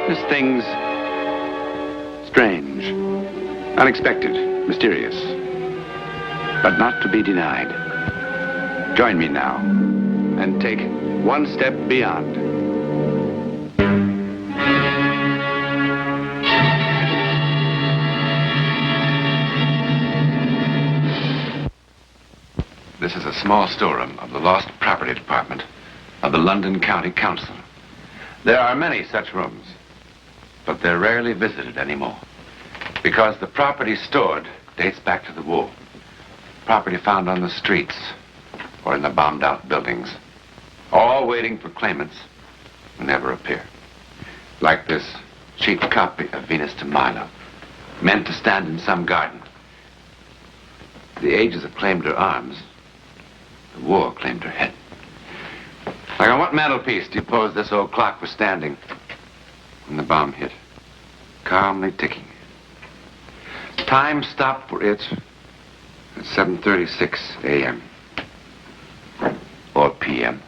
witnessed things strange, unexpected, mysterious, but not to be denied. Join me now and take one step beyond. This is a small storeroom of the Lost Property Department of the London County Council. There are many such rooms, but they're rarely visited anymore because the property stored dates back to the war. Property found on the streets or in the bombed-out buildings, all waiting for claimants who never appear. Like this cheap copy of Venus de Milo, meant to stand in some garden. The ages have claimed her arms. The war claimed her head. Like on what mantelpiece do you suppose this old clock was standing when the bomb hit? Calmly ticking. Time stopped for it at 7:36 a.m. or p.m.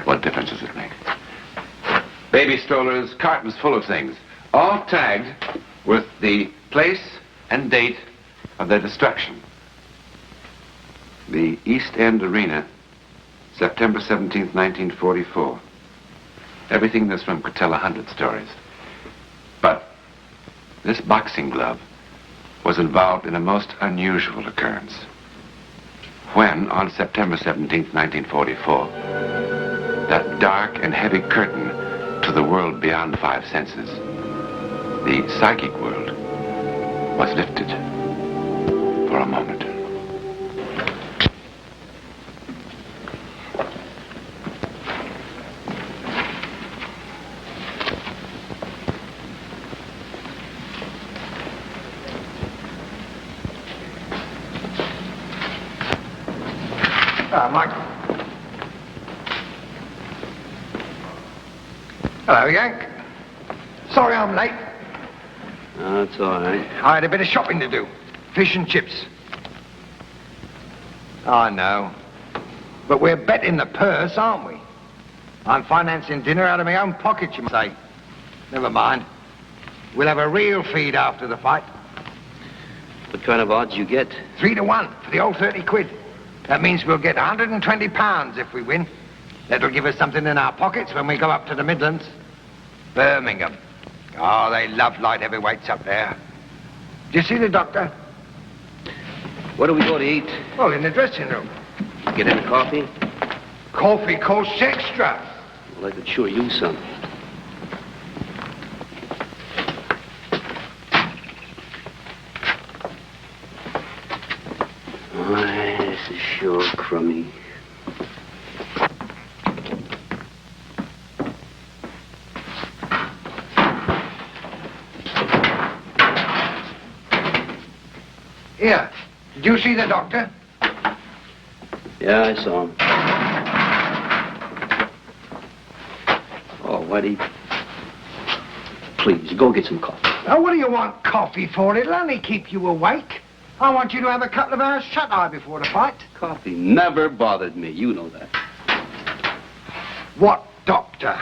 What difference does it make? Baby strollers, cartons full of things, all tagged with the place and date of their destruction. The East End Arena, September 17th, 1944. Everything this room could tell 100 stories. But this boxing glove was involved in a most unusual occurrence. When, on September 17th, 1944, that dark and heavy curtain to the world beyond five senses, the psychic world, was lifted for a moment. Michael. Hello, Yank. Sorry I'm late. Oh, it's all right. I had a bit of shopping to do. Fish and chips. I know. But we're betting the purse, aren't we? I'm financing dinner out of my own pocket, you say. Never mind. We'll have a real feed after the fight. What kind of odds you get? 3-1 for the old 30 quid. That means we'll get 120 pounds if we win. That'll give us something in our pockets when we go up to the Midlands. Birmingham. Oh, they love light heavyweights up there. Do you see the doctor? Where do we go to eat? Well, in the dressing room. Get any coffee? Coffee costs extra. Well, I could sure use some. This is sure crummy. Here, did you see the doctor? Yeah, I saw him. Oh, Whitey. Please, go get some coffee. Oh, what do you want coffee for? It'll only keep you awake. I want you to have a couple of hours shut-eye before the fight. Coffee never bothered me. You know that. What doctor?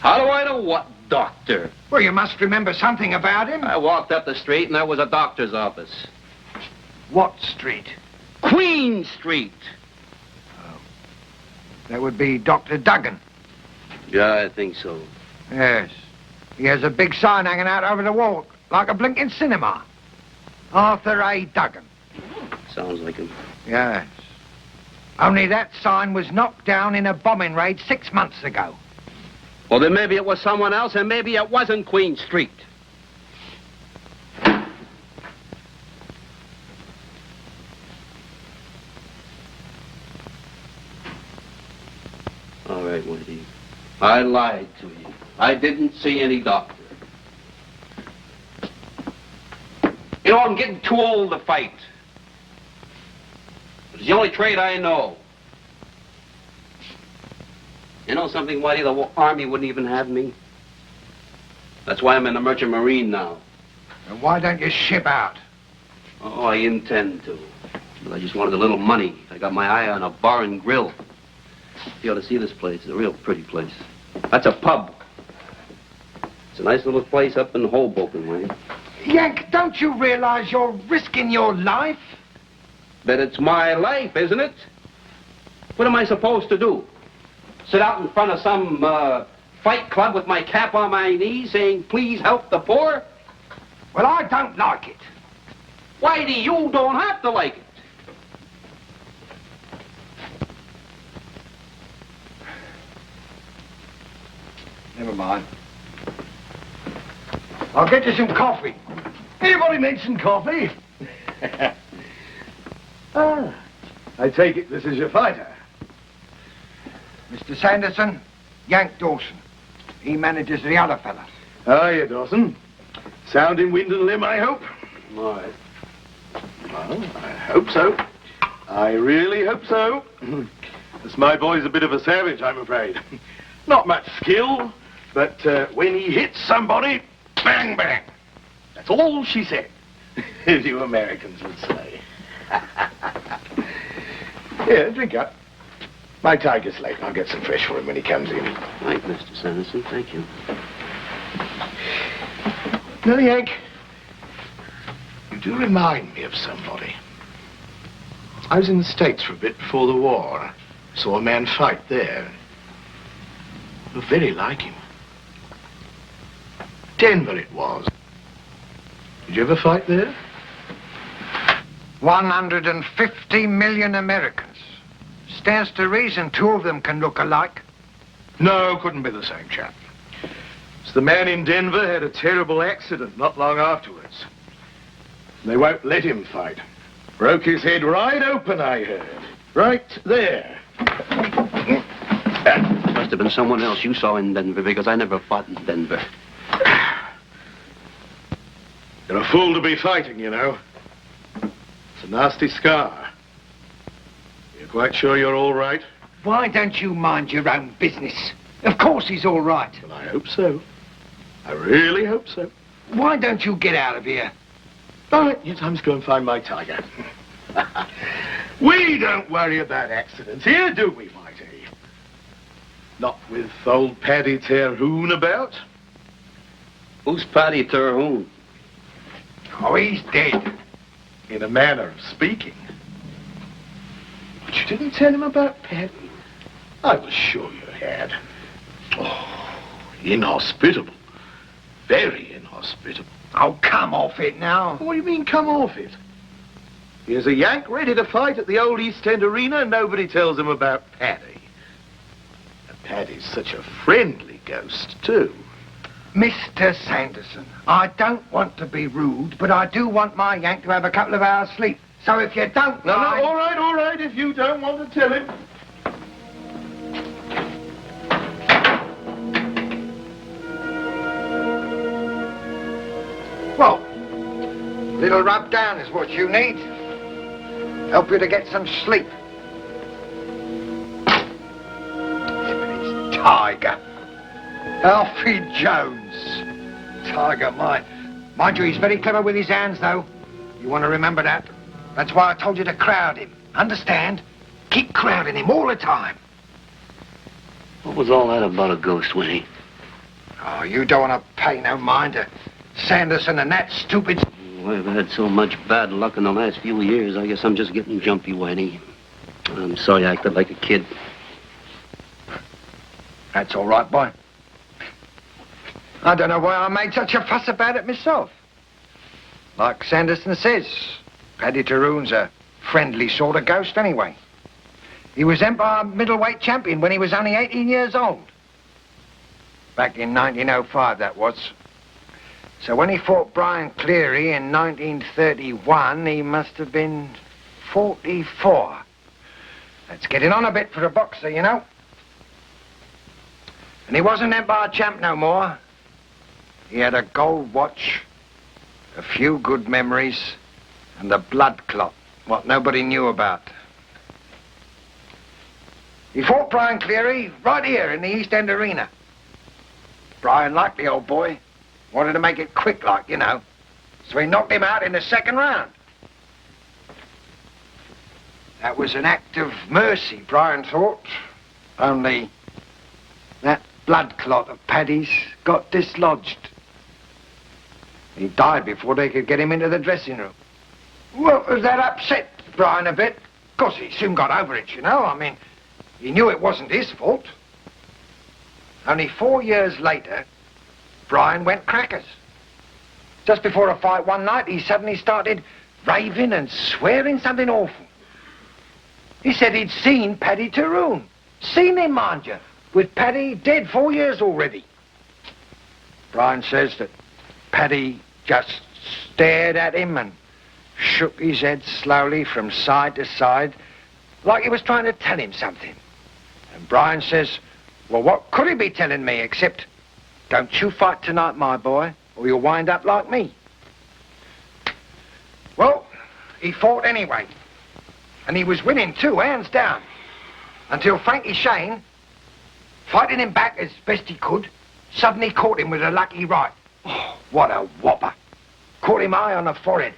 How do I know what doctor? Well, you must remember something about him. I walked up the street and there was a doctor's office. What street? Queen Street. Oh. That would be Dr. Duggan. Yeah, I think so. Yes. He has a big sign hanging out over the wall, like a blinking cinema. Arthur A. Duggan. Sounds like him. Yes. Only that sign was knocked down in a bombing raid 6 months ago. Well, then maybe it was someone else, and maybe it wasn't Queen Street. All right, Whitey. I lied to you. I didn't see any doctor. You know, I'm getting too old to fight. It's the only trade I know. You know something, Whitey? The Army wouldn't even have me. That's why I'm in the Merchant Marine now. And why don't you ship out? Oh, I intend to. But I just wanted a little money. I got my eye on a bar and grill. You ought to see this place. It's a real pretty place. That's a pub. It's a nice little place up in Hoboken, Wayne. Yank, don't you realize you're risking your life? But it's my life, isn't it? What am I supposed to do? Sit out in front of some fight club with my cap on my knees saying, please help the poor? Well, I don't like it. Whitey, you don't have to like it. Never mind. I'll get you some coffee. Anybody need some coffee? I take it this is your fighter. Mr. Sanderson, Yank Dawson. He manages the other fellas. How are you, Dawson? Sound in wind and limb, I hope? All right. Well, I hope so. I really hope so. This my boy's a bit of a savage, I'm afraid. Not much skill, but when he hits somebody, bang, bang. That's all she said, as you Americans would say. Here, drink up. My tiger's late. I'll get some fresh for him when he comes in. Right, Mr. Sanderson, thank you. No, Yank. You do remind me of somebody. I was in the States for a bit before the war. Saw a man fight there. You were very like him. Denver it was. Did you ever fight there? 150 million Americans. Stands to reason 2 of them can look alike. No, couldn't be the same chap. So the man in Denver had a terrible accident not long afterwards. They won't let him fight. Broke his head right open, I heard. Right there. Must have been someone else you saw in Denver, because I never fought in Denver. You're a fool to be fighting, you know. It's a nasty scar. You're quite sure you're all right? Why don't you mind your own business? Of course he's all right. Well, I hope so. I really hope so. Why don't you get out of here? All right, yes, I must go and find my tiger. We don't worry about accidents here, do we, Whitey? Not with old Paddy Terhune about. Who's Paddy Terhune? Oh, he's dead. In a manner of speaking. But you didn't tell him about Paddy. I was sure you had. Oh, inhospitable. Very inhospitable. Oh, come off it now. What do you mean, come off it? Here's a Yank ready to fight at the old East End Arena, and nobody tells him about Paddy. And Paddy's such a friendly ghost, too. Mr. Sanderson, I don't want to be rude, but I do want my Yank to have a couple of hours' sleep. So if you don't No, mind... all right, if you don't want to tell him. Well, little rub down is what you need. Help you to get some sleep. It's Tiger. Alfie Jones. Tiger, mind you, he's very clever with his hands, though. You want to remember that. That's why I told you to crowd him. Understand? Keep crowding him all the time. What was all that about a ghost, Winnie? Oh, you don't want to pay no mind to Sanderson and that stupid... I've had so much bad luck in the last few years, I guess I'm just getting jumpy, Winnie. I'm sorry I acted like a kid. That's all right, boy. I don't know why I made such a fuss about it myself. Like Sanderson says, Paddy Terhune's a friendly sort of ghost anyway. He was Empire middleweight champion when he was only 18 years old. Back in 1905, that was. So when he fought Brian Cleary in 1931, he must have been 44. That's getting on a bit for a boxer, you know. And he wasn't Empire champ no more. He had a gold watch, a few good memories, and a blood clot, what nobody knew about. He fought Brian Cleary right here in the East End Arena. Brian liked the old boy. Wanted to make it quick like, you know. So he knocked him out in the second round. That was an act of mercy, Brian thought. Only that blood clot of Paddy's got dislodged. He died before they could get him into the dressing room. Well, that upset Brian a bit. Of course, he soon got over it, you know. I mean, he knew it wasn't his fault. Only 4 years later, Brian went crackers. Just before a fight one night, he suddenly started raving and swearing something awful. He said he'd seen Paddy Tyrone. Seen him, mind you, with Paddy dead 4 years already. Brian says that Paddy just stared at him and shook his head slowly from side to side, like he was trying to tell him something. And Brian says, well, what could he be telling me except, don't you fight tonight, my boy, or you'll wind up like me. Well, he fought anyway. And he was winning too, hands down. Until Frankie Shane, fighting him back as best he could, suddenly caught him with a lucky right. Oh, what a whopper. Caught him high on the forehead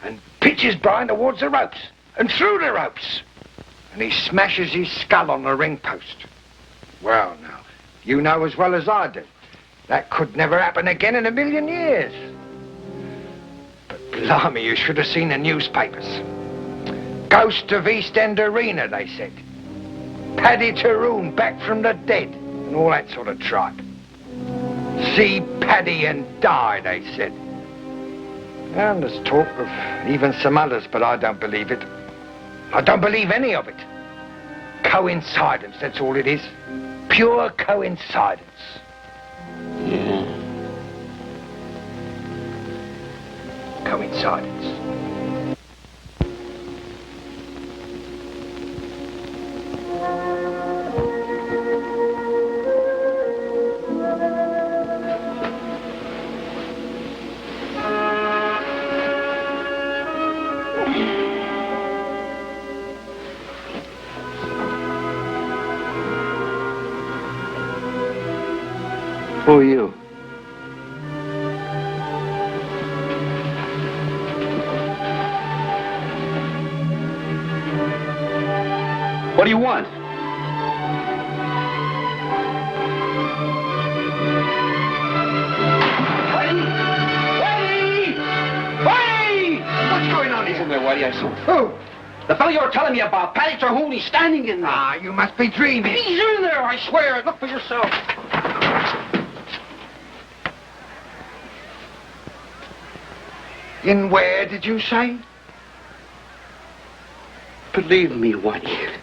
and pitches Brian towards the ropes and through the ropes. And he smashes his skull on the ring post. Well, now, you know as well as I do, that could never happen again in a million years. But blimey, you should have seen the newspapers. Ghost of East End Arena, they said. Paddy Tyrone back from the dead, and all that sort of tripe. See Paddy and die, they said. And there's talk of even some others, but I don't believe it. I don't believe any of it. Coincidence, that's all it is. Pure coincidence. Yeah. Coincidence. Who are you? What do you want? What's going on Isn't here? there, Whitey? I saw. Who? The fellow you were telling me about, Paddy Tyrone, he's standing in there. Ah, you must be dreaming. He's in there, I swear. Look for yourself. In where, did you say? Believe me, Whitey,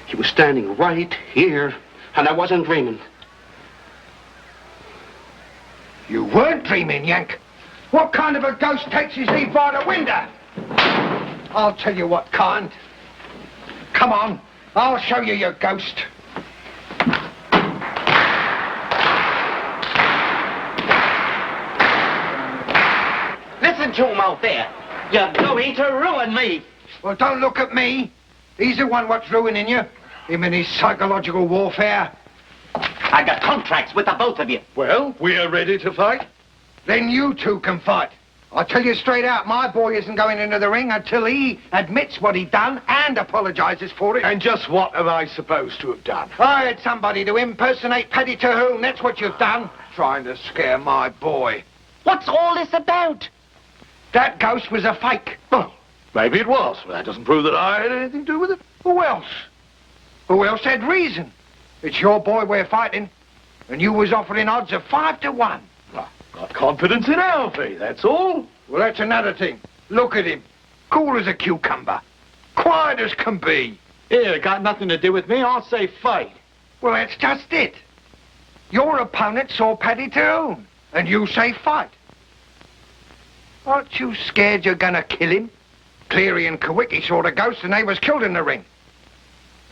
he was standing right here, and I wasn't dreaming. You weren't dreaming, Yank. What kind of a ghost takes his leave by the window? I'll tell you what kind. Come on, I'll show you your ghost. Listen to him out there. You're going to ruin me. Well, don't look at me. He's the one what's ruining you. Him and his psychological warfare. I got contracts with the both of you. Well, we are ready to fight. Then you two can fight. I'll tell you straight out, my boy isn't going into the ring until he admits what he done and apologizes for it. And just what am I supposed to have done? I had somebody to impersonate Paddy Tyrone, that's what you've done. Trying to scare my boy. What's all this about? That ghost was a fake. Well, maybe it was, but that doesn't prove that I had anything to do with it. Who else? Who else had reason? It's your boy we're fighting, and you was offering odds of 5 to 1. Got confidence in Alfie, that's all. Well, that's another thing. Look at him. Cool as a cucumber. Quiet as can be. Here, got nothing to do with me. I'll say fight. Well, that's just it. Your opponent saw Paddy Tyrone, and you say fight. Aren't you scared you're gonna kill him? Cleary and Kawicki saw the ghost and they was killed in the ring.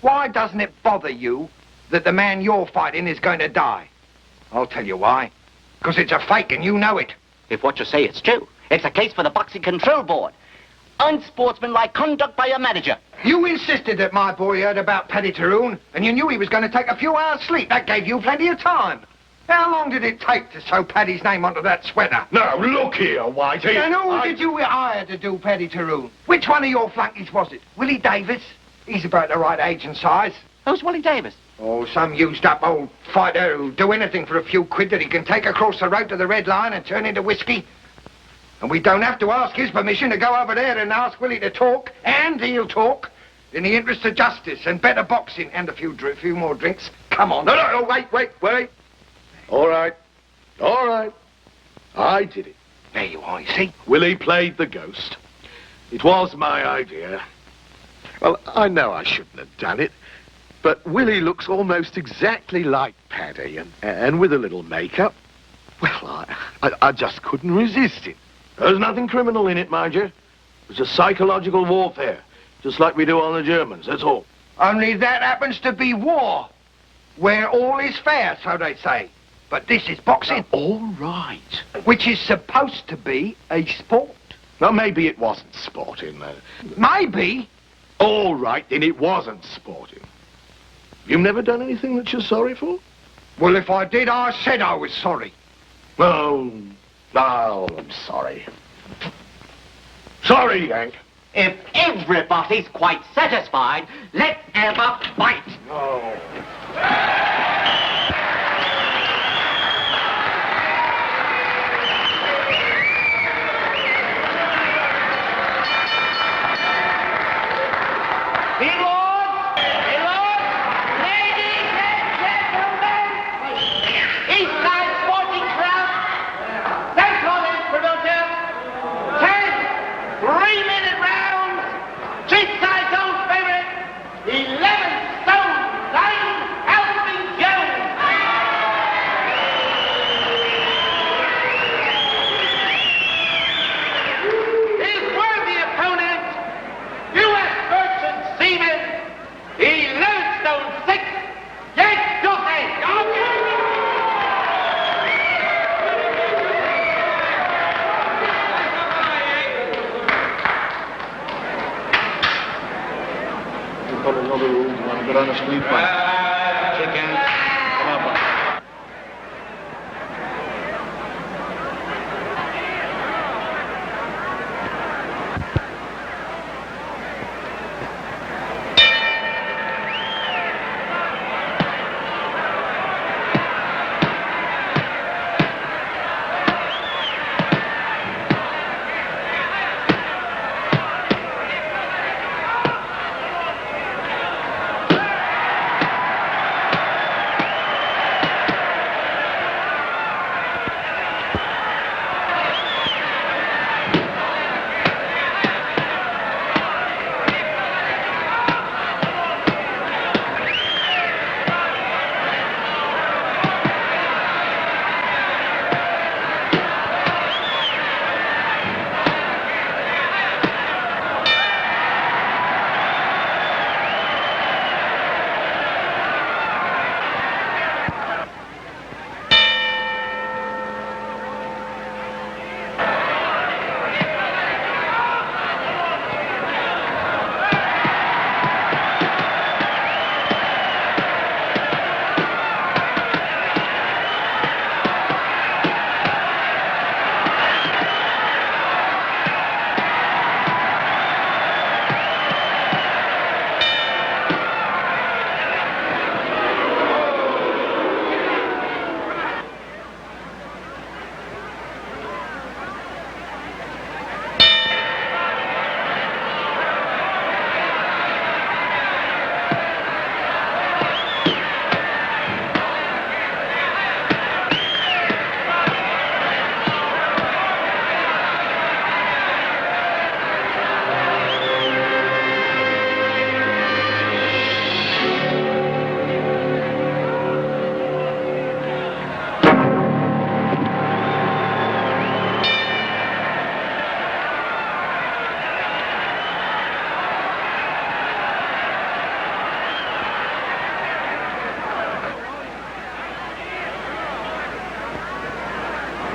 Why doesn't it bother you that the man you're fighting is going to die? I'll tell you why. Because it's a fake and you know it. If what you say is true, it's a case for the Boxing Control Board. Unsportsmanlike conduct by a manager. You insisted that my boy heard about Paddy Tyrone, and you knew he was going to take a few hours' sleep. That gave you plenty of time. How long did it take to sew Paddy's name onto that sweater? Now, look here, Whitey. And who did you hire to do Paddy Tyrone? Which one of your flunkies was it? Willie Davis? He's about the right age and size. Who's Willie Davis? Oh, some used-up old fighter who'll do anything for a few quid that he can take across the road to the Red Lion and turn into whiskey. And we don't have to ask his permission to go over there and ask Willie to talk, and he'll talk, in the interest of justice and better boxing and a few more drinks. Come on. No, wait. All right. I did it. There you are, you see. Willie played the ghost. It was my idea. Well, I know I shouldn't have done it, but Willie looks almost exactly like Paddy, and with a little makeup, well, I just couldn't resist it. There's nothing criminal in it, mind you. It was just psychological warfare, just like we do on the Germans, that's all. Only that happens to be war, where all is fair, so they say. But this is boxing. All right. Which is supposed to be a sport. Well, maybe it wasn't sporting. Maybe. All right, then it wasn't sporting. You've never done anything that you're sorry for? Well, if I did, I said I was sorry. Oh, I'm sorry. Sorry, Yank. If everybody's quite satisfied, let's have a fight. Ladies and gentlemen, Eastside Sporting Club, thanks all in promoter, 10 3-minute rounds, Eastside's own favorite, 11 stone 9, Alvin Jones. His worthy opponent, U.S. Merchant Seaman, 11 stone 6, Yank Dulce.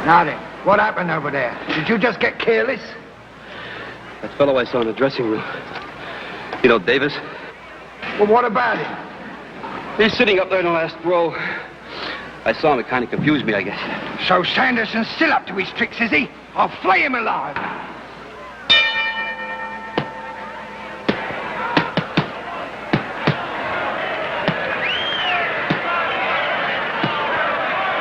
Now then, what happened over there? Did you just get careless? That fellow I saw in the dressing room. You know, Davis? Well, what about him? He's sitting up there in the last row. I saw him. It kind of confused me, I guess. So Sanderson's still up to his tricks, is he? I'll flay him alive.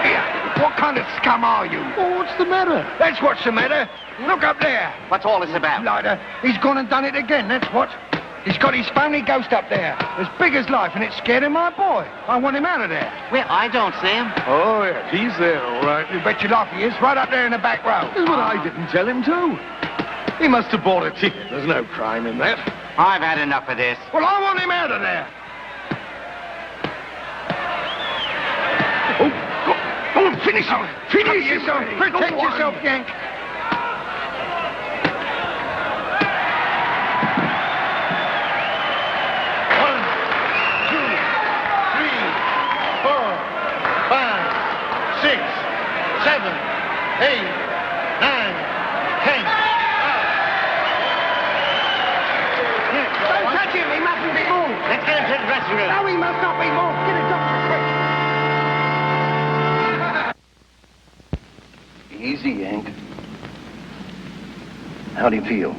Here, what kind of scum are you? Oh, what's the matter? That's what's the matter. Look up there. What's all this about? Lighter, he's gone and done it again, that's what. He's got his phony ghost up there, as big as life, and it's scaring my boy. I want him out of there. Well, I don't see him. Oh, yeah, he's there, all right. You bet your life he is, right up there in the back row. That's what I didn't tell him to. He must have bought a ticket. There's no crime in that. I've had enough of this. Well, I want him out of there. Oh, go on, finish him. Finish yourself. Protect yourself, Yank. Let's get him to the dressing room. No, he must not be moved. Get a doctor quick. Easy, Yank. How do you feel?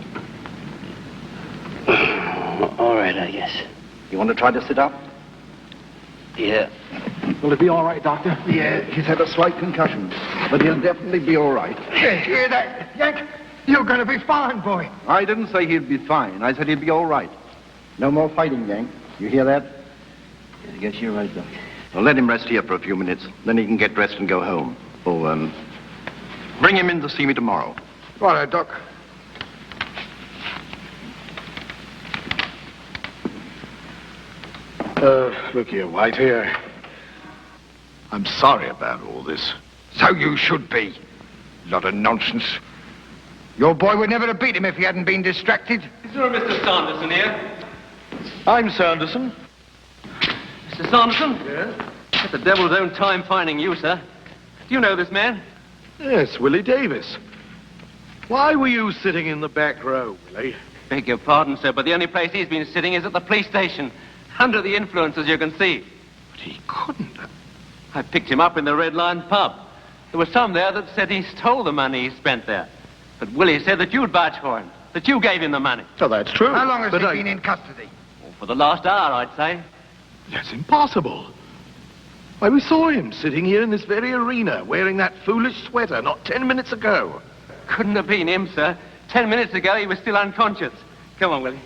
All right, I guess. You want to try to sit up? Yeah. Will it be all right, Doctor? Yeah, he's had a slight concussion, but he'll definitely be all right. Yeah, hear that, Yank? You're going to be fine, boy. I didn't say he'd be fine. I said he'd be all right. No more fighting, Yank. You hear that? I guess you're right, Doctor. Well, let him rest here for a few minutes. Then he can get dressed and go home. Oh, bring him in to see me tomorrow. Righto, Doc. Look here, White, here. I'm sorry about all this. So you should be. Lot of nonsense. Your boy would never have beat him if he hadn't been distracted. Is there a Mr. Sanderson here? I'm Sanderson. Mr. Sanderson? Yes? At the devil's own time finding you, sir. Do you know this man? Yes, Willie Davis. Why were you sitting in the back row, Willie? Beg your pardon, sir, but the only place he's been sitting is at the police station. Under the influence, as you can see. But he couldn't. I picked him up in the Red Lion pub. There were some there that said he stole the money he spent there. But Willie said that you'd vouch for him, that you gave him the money. So that's true. How long has But he I- been in custody? Well, for the last hour, I'd say. That's impossible. Why, we saw him sitting here in this very arena, wearing that foolish sweater not 10 minutes ago. Couldn't have been him, sir. 10 minutes ago, he was still unconscious. Come on, Willie.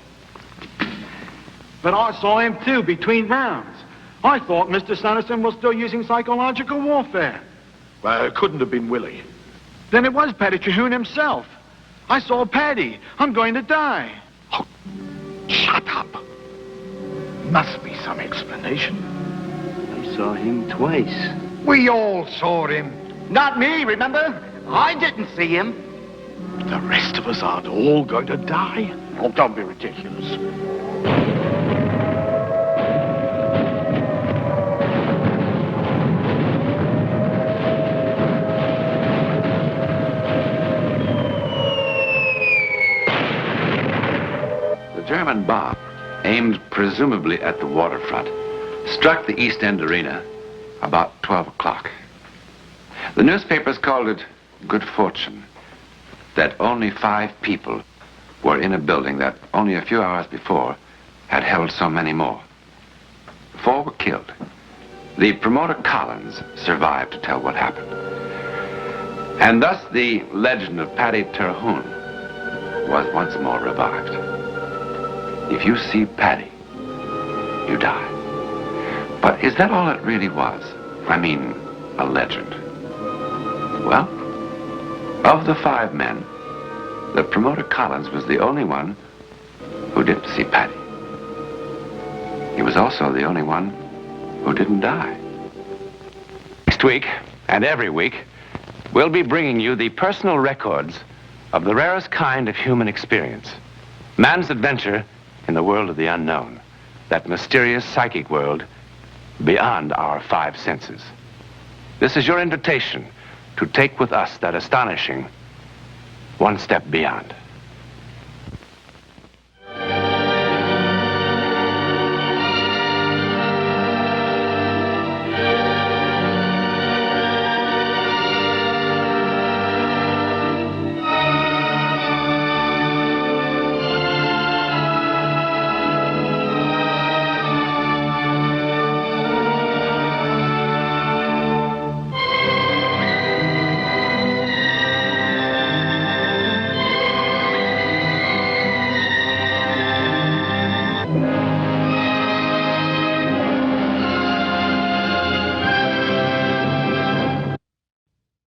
But I saw him too, between rounds. I thought Mr. Sanderson was still using psychological warfare. Well, it couldn't have been Willie. Then it was Paddy Terhune himself. I saw Paddy. I'm going to die. Oh, shut up. Must be some explanation. I saw him twice. We all saw him. Not me, remember? I didn't see him. The rest of us aren't all going to die. Oh, don't be ridiculous. The German bomb, aimed presumably at the waterfront, struck the East End Arena about 12 o'clock. The newspapers called it good fortune that only 5 people were in a building that only a few hours before had held so many more. 4 were killed. The promoter Collins survived to tell what happened. And thus the legend of Paddy Terhune was once more revived. If you see Paddy, you die. But is that all it really was? I mean, a legend. Well, of the 5 men, the promoter Collins was the only one who didn't see Paddy. He was also the only one who didn't die. Next week, and every week, we'll be bringing you the personal records of the rarest kind of human experience. Man's adventure in the world of the unknown. That mysterious psychic world beyond our 5 senses. This is your invitation to take with us that astonishing one step beyond.